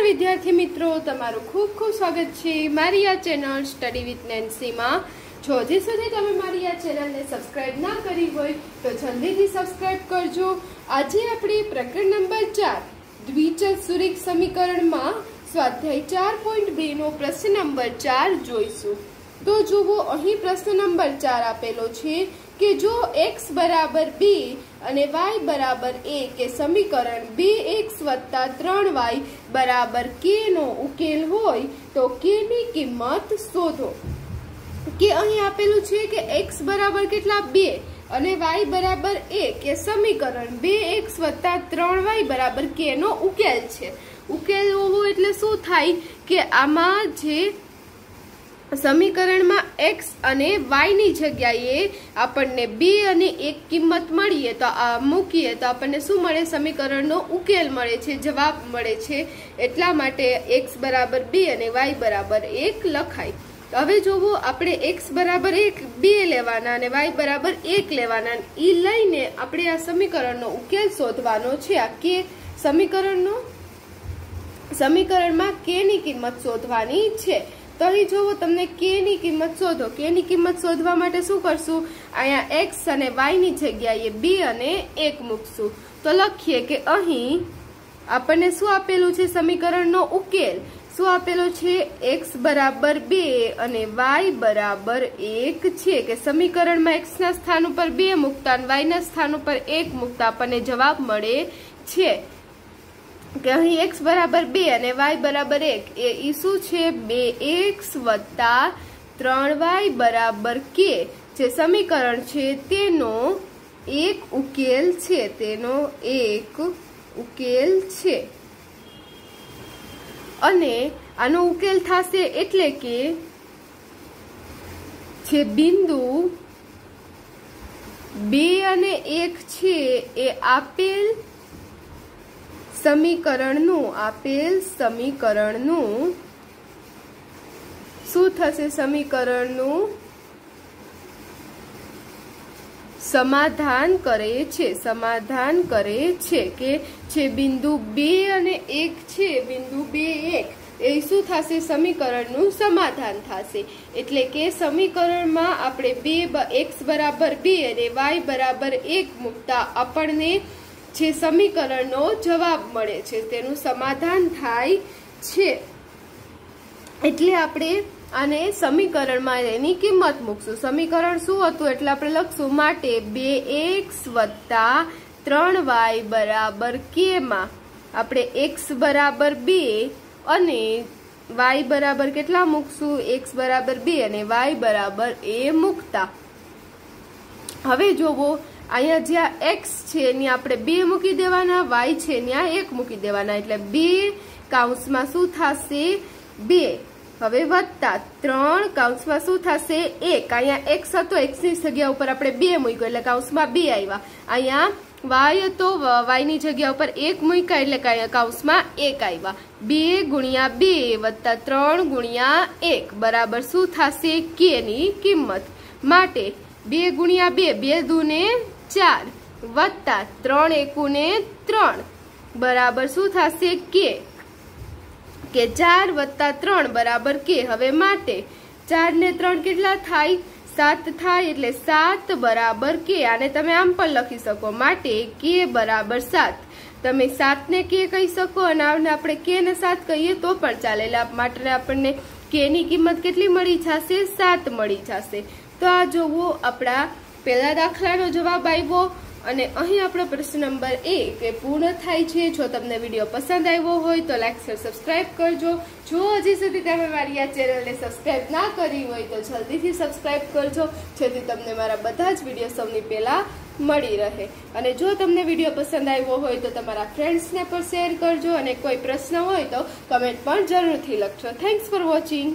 नमस्कार विद्यार्थी मित्रों, तमारू खूब खूब स्वागत है मारी आ चेनल स्टडी विथ नेन्सी में। जो हजी सुधी तमे मारी आ चेनल ने सब्सक्राइब ना करी होय तो जल्दी थी सब्सक्राइब करजो। आज आपणे प्रकरण नंबर 4 द्विचतुष्फलक समीकरण में स्वाध्याय 4.2 नो प्रश्न नंबर 4 जोईशुं। तो जुओ, अहीं प्रश्न नंबर 4 आपेलो छे कि जो x बराबर b અને y बराबर a के समीकरण 2x + 3y बराबर k नो उकेल होय तो k ની કિંમત શોધો। કે અહીં આપેલું છે કે x બરાબર કેટલા 2 અને y બરાબર a કે સમીકરણ 2x + 3y બરાબર k નો ઉકેલ છે। ઉકેલ હોવો એટલે શું થાય કે આમાં જે समीकरण में x અને y ની જગ્યાએ આપણને 2 અને 1 કિંમત મળીએ તો આ મૂકીએ તો આપણને શું મળે, સમીકરણનો ઉકેલ મળે છે, જવાબ મળે છે। એટલા માટે x બરાબર 2 અને y બરાબર 1 લખાય। હવે જોવો, આપણે x બરાબર 1 2 લેવાના અને y બરાબર 1 લેવાના, ઈ લઈને આપણે આ સમીકરણનો ઉકેલ શોધવાનો છે। આ કે સમીકરણમાં k ની કિંમત શોધવાની છે। तो अहीं जो तमने k नी किंमत शोधो। k नी किंमत शोधवा माटे शुं करशुं, अहींया x अने y नी जग्याए 2 अने 1 मूकशुं। तो लखीए के अहीं आपणे शुं आपेलुं छे, समीकरणनो उकेल शुं आपेलो छे, x बराबर 2 अने y बराबर 1 छे। के समीकरणमां x ना स्थान पर 2 मूकता अने y ना स्थान पर 1 मूकता आपणे जवाब मळे छे कि अहीं x बराबर 2 અને y बराबर 1 ए शू छे, 2x + 3y बराबर k जे समीकरण छे तेनो एक उकेल छे, तेनो एक उकेल छे। अने आनो उकेल थाशे एटले के जे बिंदु 2 અને 1 छे ए आपेल समीकरणનું શું થશે, સમીકરણનું સમાધાન કરે છે કે જે બિંદુ 2 અને 1 છે, બિંદુ 2 1 એ શું થશે, સમીકરણનું સમાધાન થશે। એટલે કે સમીકરણમાં આપણે x બરાબર 2 અને y બરાબર 1 મૂકતા આપણને જે સમીકરણનો જવાબ મળે છે તેનું સમાધાન થાય છે। એટલે આપણે આને સમીકરણમાં એની કિંમત મૂકશું। સમીકરણ શું હતું એટલે આપણે લખશું માટે 2x + 3y બરાબર k માં આપણે x બરાબર 2 અને y બરાબર કેટલા મૂકશું, x બરાબર 2 અને y બરાબર a મૂકતા। હવે જોવો, અહીંયા જ્યાં x છે ત્યાં આપણે 2 મૂકી દેવાના, y છે ત્યાં 1 મૂકી દેવાના, એટલે 2 કૌંસમાં શું થશે 2, હવે વત્તા 3 કૌંસમાં શું થશે 1। અહીંયા x હતો, x ની જગ્યા ઉપર આપણે 2 મૂક્યો એટલે કૌંસમાં 2 આવ્યા। અહીંયા y હતો, y ની જગ્યા ઉપર 1 મૂક્યા એટલે કૌંસમાં 1 આવ્યા। 2 × 2 + 3 × 1 બરાબર શું થશે, k ની કિંમત માટે 2 × 2 2 दूने 4 वत्ता 3 एकूने 3 बराबर शू थाशे के 4 + 3 बराबर के। हवे माटे 4 ने 3 केटला थाय 7 थाय एटले 7 बराबर के। आने तमे आम पण लखी शको माटे के बराबर 7। तमे 7 ने के कही शको अने आपणे के ने 7 कहीए तो पण चाले। माटे आपणे के नी किंमत केटली मळी जशे, 7 मळी जशे। तो आ जोवो, आपड़ा पहला दाखलानो जवाब आव्यो અને અહીં આપણો પ્રશ્ન નંબર 1 એ પૂર્ણ થાય છે। જો તમને વિડીયો પસંદ આવ્યો હોય તો લાઈક શેર સબસ્ક્રાઇબ કરજો। જો હજી સુધી તમે મારી આ ચેનલને સબસ્ક્રાઇબ ના કરી હોય તો જલ્દીથી સબસ્ક્રાઇબ કરજો, જેથી તમને મારા બધા જ વિડીયો સૌથી પહેલા મળી રહે। અને જો તમને વિડીયો પસંદ આવ્યો હોય તો તમારા ફ્રેન્ડ્સને પણ શેર કરજો અને કોઈ પ્રશ્ન હોય તો કમેન્ટ પણ જરૂરથી લખજો। Thanks for watching.